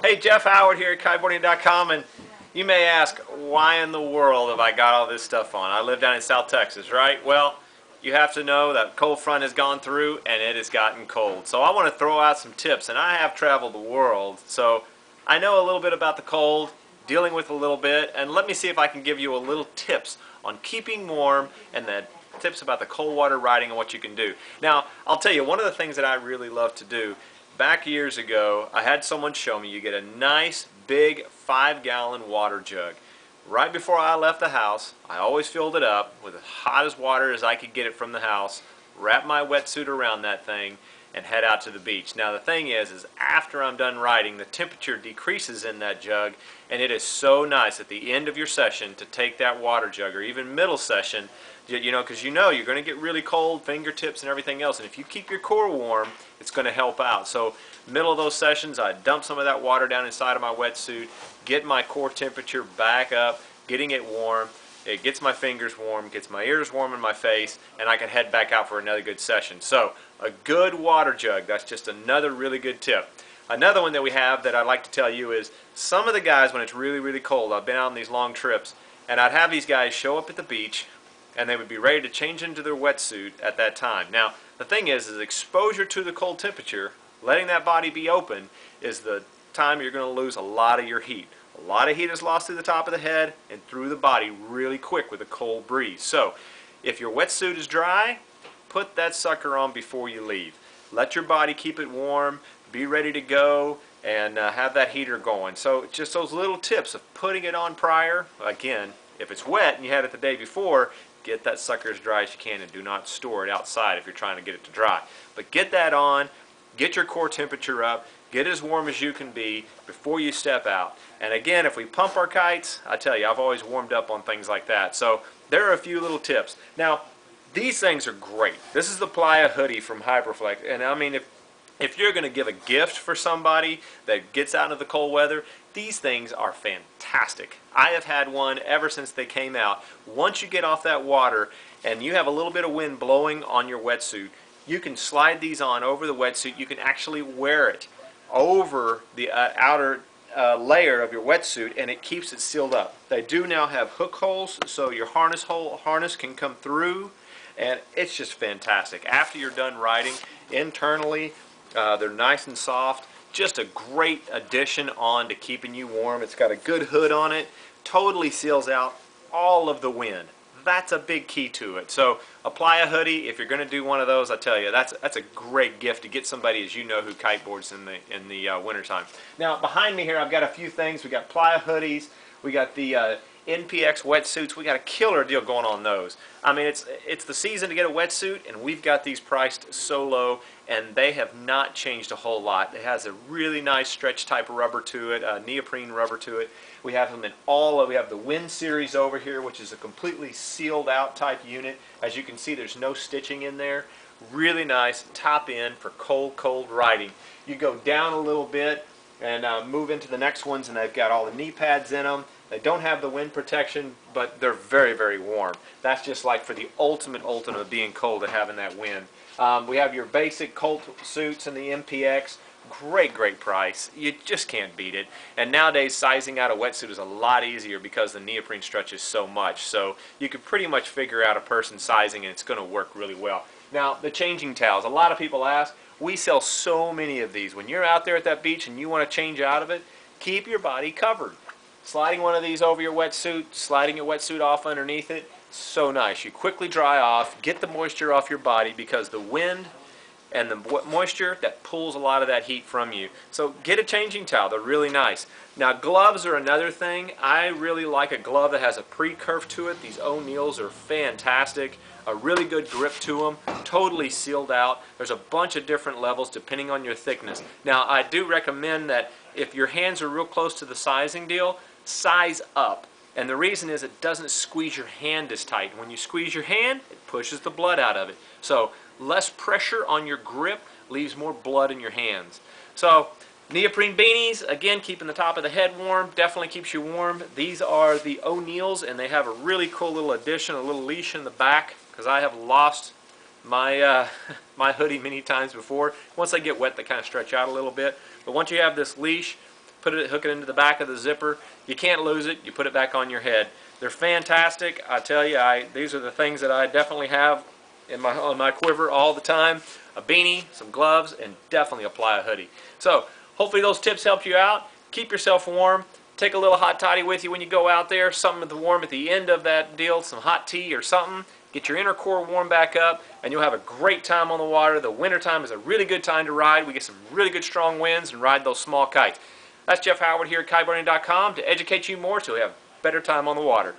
Hey, Jeff Howard here at Kiteboarding.com, and you may ask, why in the world have I got all this stuff on? I live down in South Texas, right? Well, you have to know that cold front has gone through and it has gotten cold. So I want to throw out some tips, and I have traveled the world, so I know a little bit about the cold, dealing with a little bit, and let me see if I can give you a little tips on keeping warm and the tips about the cold water riding and what you can do. Now, I'll tell you, one of the things that I really love to do, back years ago, I had someone show me you get a nice big 5-gallon water jug. Right before I left the house, I always filled it up with as hot as water as I could get it from the house, wrap my wetsuit around that thing, and head out to the beach. Now the thing is after I'm done riding, the temperature decreases in that jug, and it is so nice at the end of your session to take that water jug, or even middle session, because you're going to get really cold, fingertips and everything else, and if you keep your core warm, it's going to help out. So middle of those sessions, I dump some of that water down inside of my wetsuit, get my core temperature back up, getting it warm. It gets my fingers warm, gets my ears warm in my face, and I can head back out for another good session. So a good water jug, that's just another really good tip. Another one that we have that I'd like to tell you is, some of the guys, when it's really, really cold, I've been out on these long trips, and I'd have these guys show up at the beach, and they would be ready to change into their wetsuit at that time. Now, the thing is exposure to the cold temperature, letting that body be open, is the time you're going to lose a lot of your heat. A lot of heat is lost through the top of the head and through the body really quick with a cold breeze. So, if your wetsuit is dry, put that sucker on before you leave. Let your body keep it warm, be ready to go, and have that heater going. So, just those little tips of putting it on prior. Again, if it's wet and you had it the day before, get that sucker as dry as you can, and do not store it outside if you're trying to get it to dry. But get that on, get your core temperature up, get as warm as you can be before you step out. And again, if we pump our kites, I tell you, I've always warmed up on things like that. So there are a few little tips. Now, these things are great. This is the Playa Hoodie from Hyperflex, and I mean, if you're going to give a gift for somebody that gets out into the cold weather, these things are fantastic. I have had one ever since they came out. Once you get off that water and you have a little bit of wind blowing on your wetsuit, you can slide these on over the wetsuit. You can actually wear it over the outer layer of your wetsuit, and it keeps it sealed up. They do now have hook holes, so your harness can come through, and it's just fantastic. After you're done riding, internally, they're nice and soft. Just a great addition on to keeping you warm. It's got a good hood on it. Totally seals out all of the wind. That's a big key to it. So a Playa Hoodie, if you're going to do one of those, I tell you, that's a great gift to get somebody, as you know, who kiteboards in the wintertime. Now behind me here, I've got a few things. We got Playa Hoodies. We got the NPX wetsuits. We got a killer deal going on those. I mean, it's the season to get a wetsuit, and we've got these priced so low, and they have not changed a whole lot. It has a really nice stretch type rubber to it, neoprene rubber to it. We have them in we have the Wind series over here, which is a completely sealed out type unit. As you can see, there's no stitching in there. Really nice top end for cold riding. You go down a little bit and move into the next ones, and they've got all the knee pads in them. They don't have the wind protection, but they're very, very warm. That's just like for the ultimate of being cold and having that wind. We have your basic cold suits in the MPX. Great price. You just can't beat it. And nowadays, sizing out a wetsuit is a lot easier because the neoprene stretches so much. So you can pretty much figure out a person's sizing, and it's going to work really well. Now, the changing towels. A lot of people ask. We sell so many of these. When you're out there at that beach and you want to change out of it, keep your body covered. Sliding one of these over your wetsuit, sliding your wetsuit off underneath it, so nice. You quickly dry off, get the moisture off your body, because the wind and the moisture, that pulls a lot of that heat from you. So get a changing towel. They're really nice. Now, gloves are another thing. I really like a glove that has a pre-curve to it. These O'Neills are fantastic. A really good grip to them, totally sealed out. There's a bunch of different levels depending on your thickness. Now, I do recommend that if your hands are real close to the sizing deal, size up. And the reason is it doesn't squeeze your hand as tight. When you squeeze your hand, it pushes the blood out of it. So less pressure on your grip leaves more blood in your hands. So neoprene beanies, again, keeping the top of the head warm, definitely keeps you warm. These are the O'Neills, and they have a really cool little addition, a little leash in the back, because I have lost my my hoodie many times before. Once they get wet, they kind of stretch out a little bit. But once you have this leash, hook it into the back of the zipper. You can't lose it. You put it back on your head. They're fantastic. I tell you, these are the things that I definitely have on my quiver all the time. A beanie, some gloves, and definitely a Playa hoodie. So hopefully those tips helped you out. Keep yourself warm. Take a little hot toddy with you when you go out there. Something to warm at the end of that deal. Some hot tea or something. Get your inner core warmed back up, and you'll have a great time on the water. The winter time is a really good time to ride. We get some really good strong winds and ride those small kites. That's Jeff Howard here at Kiteboarding.com to educate you more so you have a better time on the water.